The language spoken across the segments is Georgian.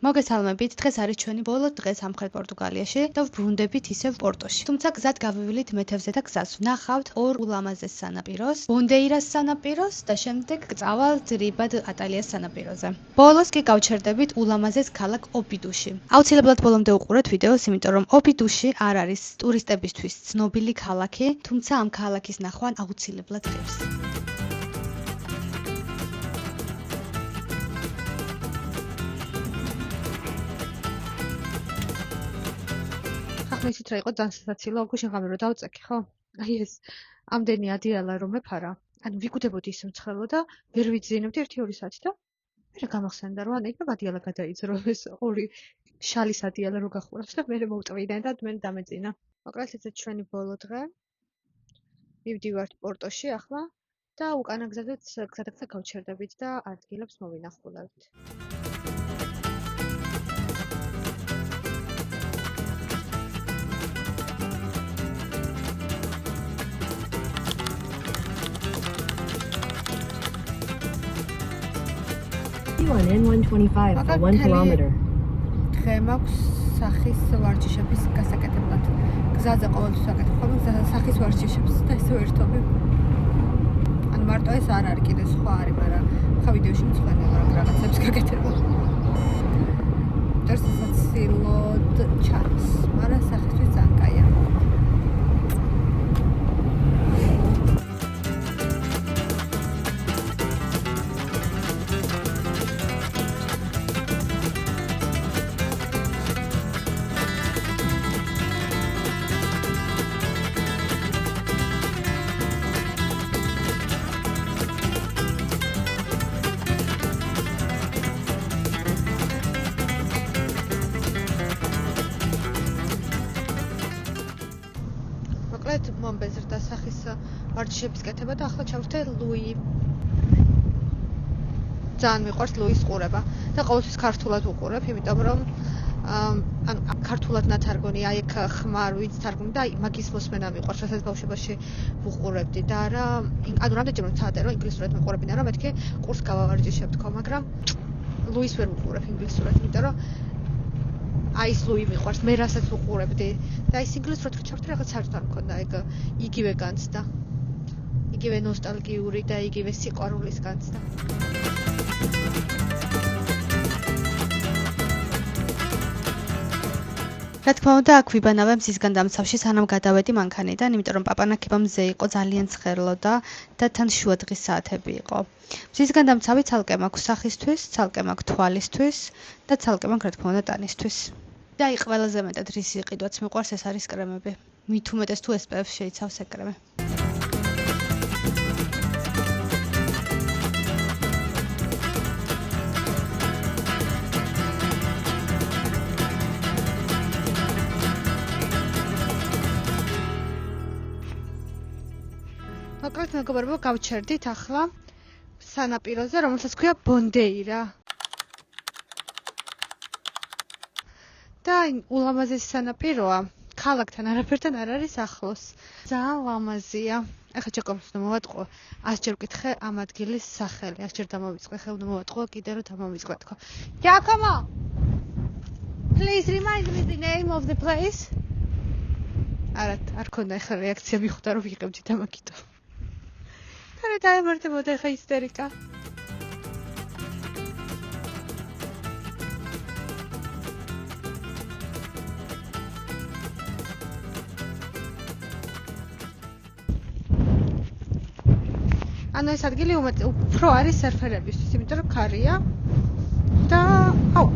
მოგესალმებით, დღეს არის ჩვენი ბოლო დღე სამხრეთ პორტუგალიაში და ვბრუნდებით ისევ პორტოში. თუმცა გზად გავივლით მეთევზე და გზას ვნახავთ ორ ულამაზეს სანაპიროს, ბონდეირას სანაპიროს და შემდეგ გწავალთ რიბად ატალიას სანაპიროზე. ბოლოს კი გავჩერდებით ულამაზეს ქალაქ ოპიდუში. აუცილებლად ბოლომდე უყურეთ ვიდეოს, იმიტომ რომ ოპიდუში არ არის ტურისტებისთვის ცნობილი ქალაქი, თუმცა ამ ქალაქის ნახვა აუცილებლად ღირს. მისით რა იყო დასაცილო, უკვე შეღამე რომ დავწექი, ხო? აი ეს ამდენი ადიალა რომ მეფარა, ანუ ვიგუდებოდი ისე მცხელო და ვერ ვიძინებდი 1-2 საათი და მე გამახსენდა რომ იქნებ ადიალა გადაიძრო ეს ორი შალის ადიალა რო გახურავს და მე მოვტვიდან და მე დამეძინა. მოკლედ ეს ჩვენი ბოლო დღე. მივდივართ პორტოში ახლა და უკანა გზადაც გზადაგზა გავჩერდებით და ადგილებს მოვინახულებით. On N125 for 1 kilometer. დღე მაქვს სახის ვარჯიშების გასაკეთებლად. გზაზე ყოველთვის ვაკეთებ ხოლმე სახის ვარჯიშებს და ესე ვერთობი. ან მარტო ეს არ არის კიდე სხვა არის, მაგრამ ხა ვიდეოში მწვენელა რაღაცებს გაკეთებო. დარსაცილოდ ჩანს, მაგრამ სახისთვის ძალიან კაია. მომბეზრდა სახის ვარჯიშების კეთება და ახლა ჩავხვდე ლუი. ძალიან მიყვარს ლუის ყურება და ყოველთვის ქართულად უყურებ, იმიტომ რომ ანუ ქართულად ნათარგმნი, აი ეგ ხმარ ვიც თარგმნი და მაგის მოსმენა მიყვარს, რასაც ბავშვობაში ვუყურებდი და რა, ანუ რამდენჯერმე ვცადე რომ ინგლისურად მეყურებინა რომ მეთქე კურს გავავარჯიშებ თქო, მაგრამ ლუის ვერ ვუყურებ ინგლისურად, იმიტომ რომ აი ეს ლუი მიყვარს, მე რასაც ვუყურებდი და ის ინგლისურად რო ჩავხდი რაღაც საერთოდ არ მქონდა ეგ იგივე განცდა. იგივე ნოსტალგიური და იგივე სიყვარულის განცდა. რა თქმა უნდა, აქ ვიბანავე მზისგან დამცავში, სანამ გადავედი მანქანიდან, იმიტომ რომ პაპანაკება მზე იყო, ძალიან ცხერლოდა და თან შუადღის საათები იყო. მზისგან დამცავი ცალკე მაქვს სახისთვის, ცალკე მაქვს თვალისთვის და ცალკე მაქვს რა თქმა უნდა ტანისთვის. და აი ყველაზე მეტად რის იყიდვაც მიყვარს ეს არის კრემები. მით უმეტეს თუ SPF შეიცავს ეგ კრემი. მოკლედ მეგობრებო, გავჩერდით ახლა სანაპიროზე, რომელსაც ქვია ბონდეირა. და ულამაზესი სანაპიროა, ქალაქთან არაფერთან არ არის ახლოს. ძალიან ლამაზია. ახლა ჯეკობს უნდა მოვატყო, 100 ჯერ ვკითხე ამ ადგილის სახელი, 100 ჯერ დამოვიწყე, ხე უნდა მოვატყო კიდე რომ დამოვიწყე თქო. Giacomo, please remind me the name of the place. არ ქონდა ახლა რეაქცია მიხვდა რომ ვიღებდი და მაგითო. არა დაემართებოდა ხა ისტერიკა. ანუ ეს ადგილი უფრო არის სერფერებისთვის, იმიტომ რომ ქარია და აუ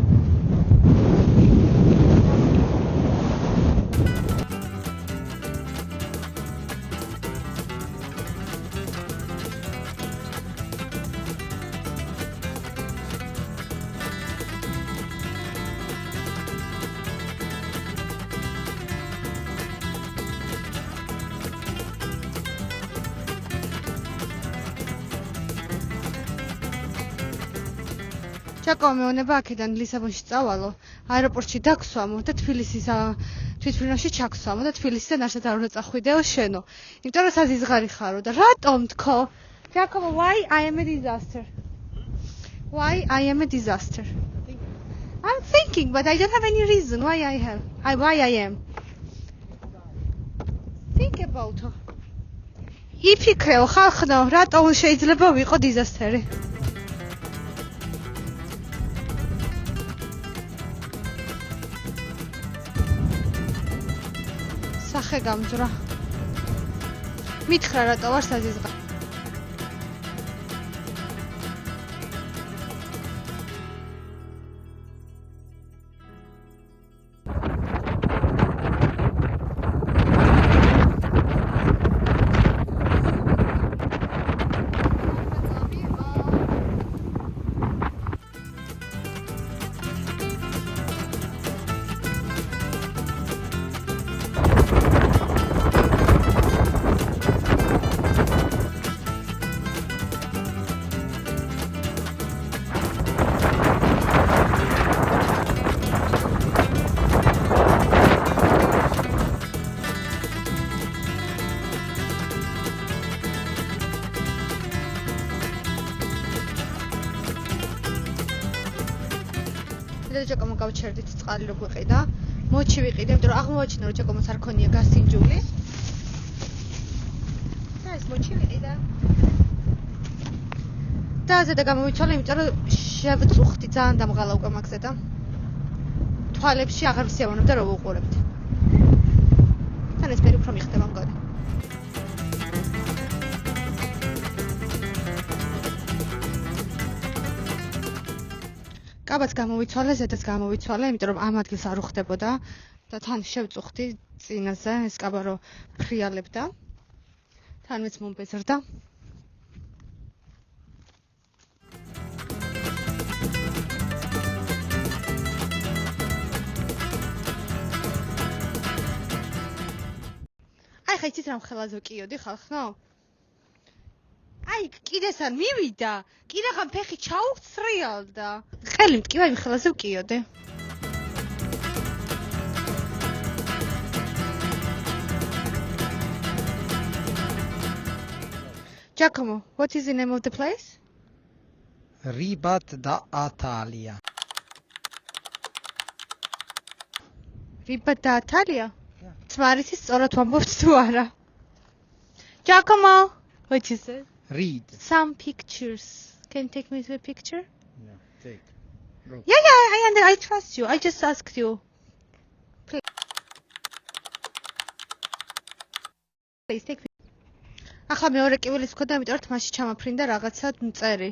ჯაკომო მეუნება აქედან ლისაბონში წავალო, აეროპორტში დაგსვამო და თბილისის თვითმფრინავში ჩაგსვამო და თბილისიდან არსად არ უნდა წახვიდეო შენო. იმიტომ რომ საზიზღარი ხარო და რატომ თქო? Giacomo, why I am a disaster? Why I am a disaster? I'm thinking, but I don't have any reason why I am. Think about it. იფიქრეო ხალხო, რატო შეიძლება ვიყო დიზასტერი? სახე გამძვრა. მითხრა რატო ვარ საზიზღა. ჯაკომო გავჩერდით წყალი რო გვიყიდა. მოჩი ვიყიდე, იმიტომ რომ აღმოაჩინე რომ ჯაკომოს არ ქონია გასინჯული. და ეს მოჩი ვიყიდა. და ზედა გამოვიცვალე, იმიტომ რომ შევწუხდი ძალიან დამღალა უკვე მაგზე და თვალებში აღარ ვსიამოვნებდა რომ ვუყურებდი. თან ეს პერი უფრო მიხდება მგონი. კაბაც გამოვიცვალე, ზედაც გამოვიცვალე, იმიტომ რომ ამ ადგილს არ უხდებოდა და თან შევწუხდი წინაზე ეს კაბა რო ფრიალებდა. თან მეც მომბეზრდა. აი ხა იცით რა მხელაზე ვკიოდი ხალხო? აი კიდეს არ მივიდა, კიდე ხან ფეხი ჩაუცრიალდა. ხელი მტკივა იმ ხელაზე ვკიოდე. Giacomo, what is the name of the place? Ribat da Italia. Ribat da Italia? Smarisi სწორად ვამბობთ თუ არა? Giacomo, what is it? Read. Some pictures. Can you take me to a picture? Yeah, take. Go. Yeah, I trust you. I just asked you. Please take me. ახლა მეორე კივილის მქონდა, იმიტომ რომ თმაში ჩამაფრინდა რაღაცა მწერი.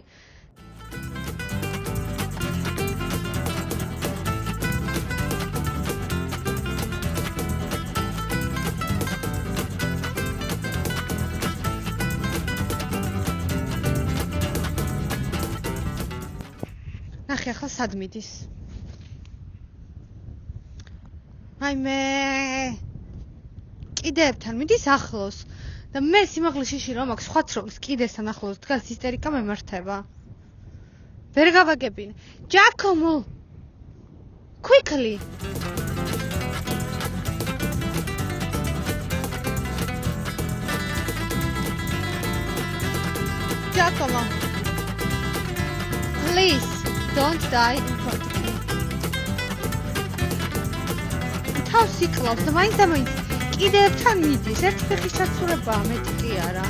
ნახე ახლა სად მიდის? აი მე კიდეებთან მიდის ახლოს და მე სიმაღლის შიში რომ აქვს სხვა ცრომს კიდესთან ახლოს დგას ისტერიკა მემართება. ვერ გავაგებინე. Giacomo! Quickly! Giacomo! Please! Don't die in front of me. თავს იკლავს და მაინც კიდეებთან მიდის. ერთ ფეხის ჩაცურებაა, მეტი კი არა.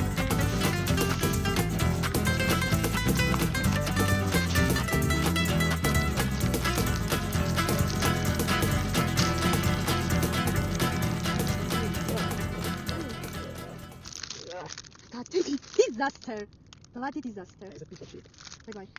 Disaster. Bloody disaster. It's a piece of shit. Bye.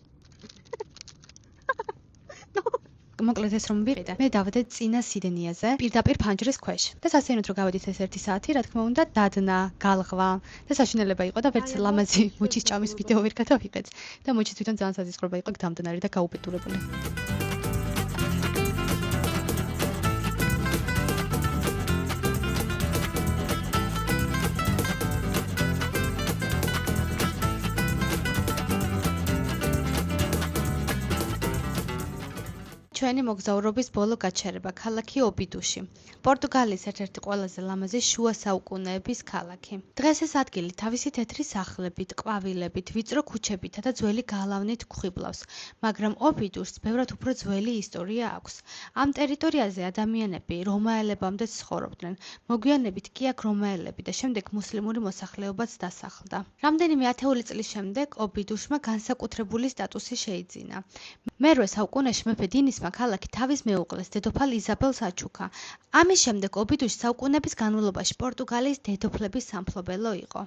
მოკლედ ეს რომ ვიყიდე, მე დავდე წინა სიდენიაზე, პირდაპირ ფანჯრის ქვეშ. და სასეირნოთ რომ გავედით ეს 1 საათი, რა თქმა უნდა, დადნა, გალღვა და საშინელება იყო და ვერც ლამაზი მოჩის ჭამის ვიდეო ვერ გადავიღეთ. და მოჩის თვითონ ძალიან საზისყრობა იყო გამდნარი და გაუბედურებული. ჩვენი მოგზაურობის ბოლო გაჩერება, ქალაქი ობიდუში. პორტუგალიის ერთ-ერთი ყველაზე ლამაზი შუა საუკუნეების ქალაქი. დღეს ეს ადგილი თავისი თეთრი სახლებით, ყვავილებით, ვიწრო ქუჩებითა და ძველი გალავნით გვხვიბლავს, მაგრამ ობიდუშს ბევრად უფრო ძველი ისტორია აქვს. ამ ტერიტორიაზე ადამიანები რომაელებამდე ცხოვრობდნენ, მოგვიანებით კი აქ რომაელები და შემდეგ მუსლიმური მოსახლეობაც დასახლდა. რამდენიმე ათეული წლის შემდეგ ობიდუშმა განსაკუთრებული სტატუსი შეიძინა. მერვე საუკუნეში მეფე დინისმა ქალაქი თავის მეუღლეს, დედოფალ იზაბელს აჩუქა. ამის შემდეგ ობიდუში საუკუნეების განმავლობაში პორტუგალიის დედოფლების სამფლობელო იყო.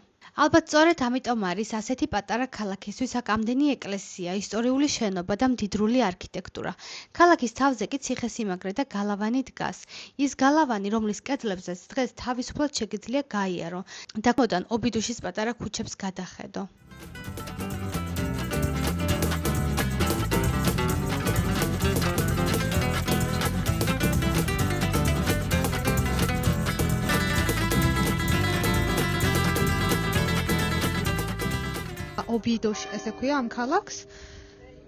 ალბათ სწორედ ამიტომ არის ასეთი პატარა ქალაქისთვის აქ ამდენი ეკლესია, ისტორიული შენობა და მდიდრული არქიტექტურა. ქალაქის თავზე კი ციხესიმაგრე და გალავანი დგას. ის გალავანი, რომლის კედლებზეც დღეს თავისუფლად შეგიძლია გაიარო და მოდან ობიდუშის პატარა ქუჩებს გადახედო. ობიდოში ესე ქვია ამ ქალაქს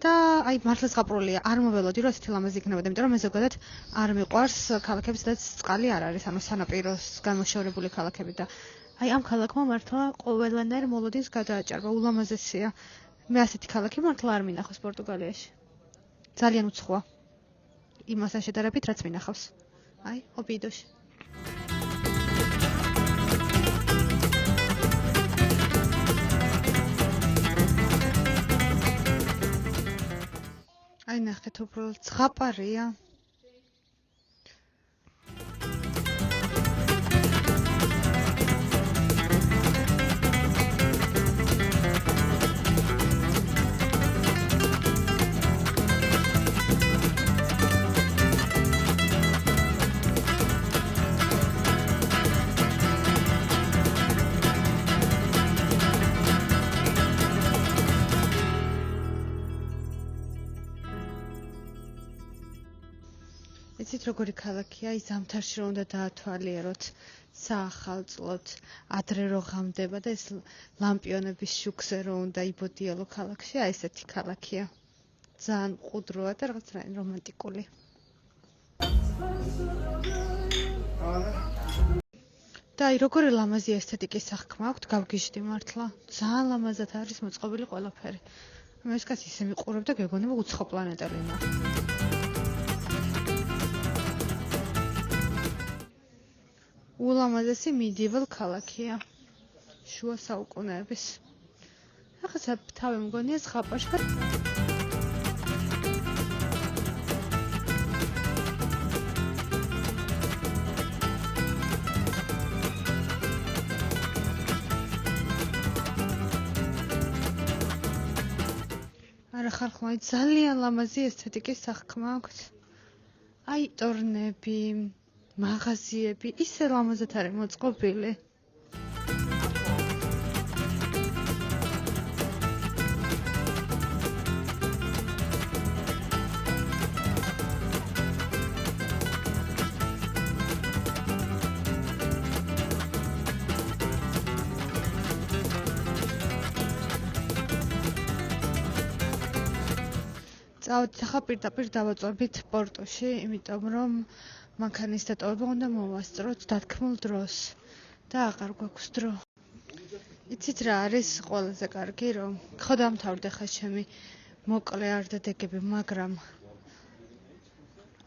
და აი მართლაც გაპრულია არ მოველოდი რომ ესეთი ლამაზი იქნებოდა, იმიტომ რომ მე ზოგადად არ მიყვარს ქალაქები, სადაც წყალი არ არის, ანუ სანაპიროს განმოშორებული ქალაქები და აი ამ ქალაქმა მართლა ყოველანაირ მოლოდინს გადააჭარბა, ულამაზესია. მე ასეთი ქალაქი მართლა არ მინახავს პორტუგალიაში. ძალიან უცხოა. იმასთან შედარებით რაც მინახავს. აი ობიდოში. აი ნახეთ უბრალოდ ზღაპარია. იცით როგორი ქალაქია, ის ზამთარში რომ უნდა დაათვალიეროთ, საახალწლოდ, ადრე რო ღამდება და ეს ლამპიონების შუქზე რო უნდა იბოდიალო ქალაქში, აი ესეთი ქალაქია. ძალიან მყუდროა და რაღაცნაირად რომანტიკული. და აი როგორი ლამაზი ესთეტიკის სახქმა აქვთ, გავგიჟდი მართლა. ძალიან ლამაზად არის მოწყობილი ყველაფერი. მე ეს კაცი ისე მიყურებ და გეგონება უცხო პლანეტელი ნა. ულამაზესი medieval ქალაქია. შუა საუკუნეების. ახლა თავი მგონია ზღაპარში. არა ხალხმა ძალიან ლამაზი ესთეტიკის სახქმა აქვს. აი ტორნები, მაღაზიები, ისე ლამაზად არის მოწყობილი. წავედით ახლა პირდაპირ დავაწვევით პორტოში, იმიტომ რომ მანქანის დატოვება უნდა მოვასწროთ დათქმულ დროს და აღარ გვაქვს დრო. იცით რა არის ყველაზე კარგი, რომ ხო დამთავრდა ხა ჩემი მოკლე არდადეგები, მაგრამ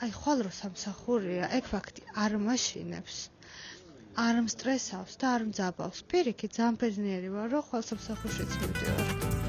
აი ხვალ რო სამსახურია, ეგ ფაქტი არ მაშინებს, არ მსტრესავს და არ მძაბავს. პირიქით ძალიან ბედნიერი ვარ, რომ ხვალ სამსახურშიც მივდივარ.